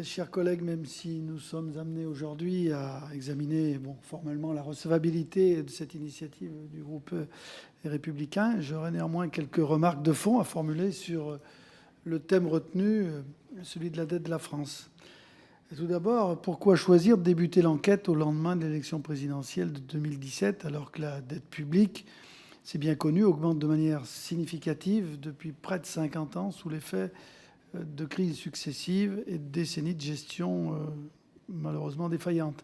Chers collègues, même si nous sommes amenés aujourd'hui à examiner formellement la recevabilité de cette initiative du groupe Les Républicains, j'aurais néanmoins quelques remarques de fond à formuler sur le thème retenu, celui de la dette de la France. Et tout d'abord, pourquoi choisir de débuter l'enquête au lendemain de l'élection présidentielle de 2017, alors que la dette publique, c'est bien connu, augmente de manière significative depuis près de 50 ans sous l'effet de crises successives et de décennies de gestion malheureusement défaillante.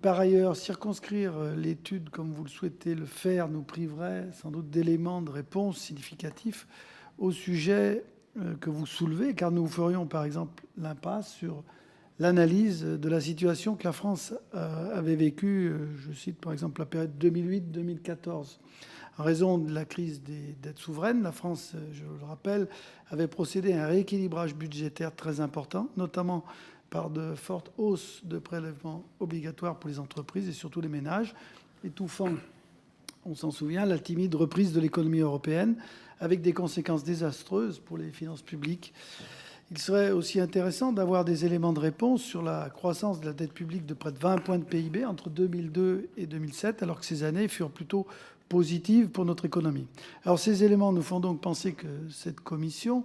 Par ailleurs, circonscrire l'étude comme vous le souhaitez le faire nous priverait sans doute d'éléments de réponse significatifs au sujet que vous soulevez, car nous ferions par exemple l'impasse sur l'analyse de la situation que la France avait vécue, je cite par exemple la période 2008-2014. En raison de la crise des dettes souveraines, la France, je le rappelle, avait procédé à un rééquilibrage budgétaire très important, notamment par de fortes hausses de prélèvements obligatoires pour les entreprises et surtout les ménages, étouffant, on s'en souvient, la timide reprise de l'économie européenne, avec des conséquences désastreuses pour les finances publiques. Il serait aussi intéressant d'avoir des éléments de réponse sur la croissance de la dette publique de près de 20 points de PIB entre 2002 et 2007, alors que ces années furent plutôt positives pour notre économie. Alors ces éléments nous font donc penser que cette commission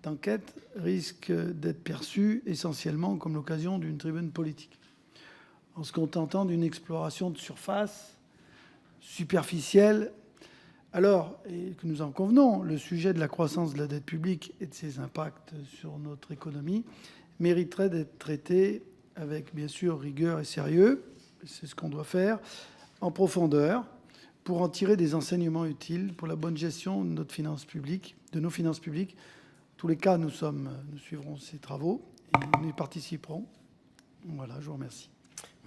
d'enquête risque d'être perçue essentiellement comme l'occasion d'une tribune politique, en se contentant d'une exploration de surface, superficielle. Alors, et que nous en convenons, le sujet de la croissance de la dette publique et de ses impacts sur notre économie mériterait d'être traité avec, bien sûr, rigueur et sérieux. C'est ce qu'on doit faire, en profondeur, pour en tirer des enseignements utiles pour la bonne gestion de nos finances publiques. En tous les cas, nous suivrons ces travaux et nous y participerons. Voilà, je vous remercie.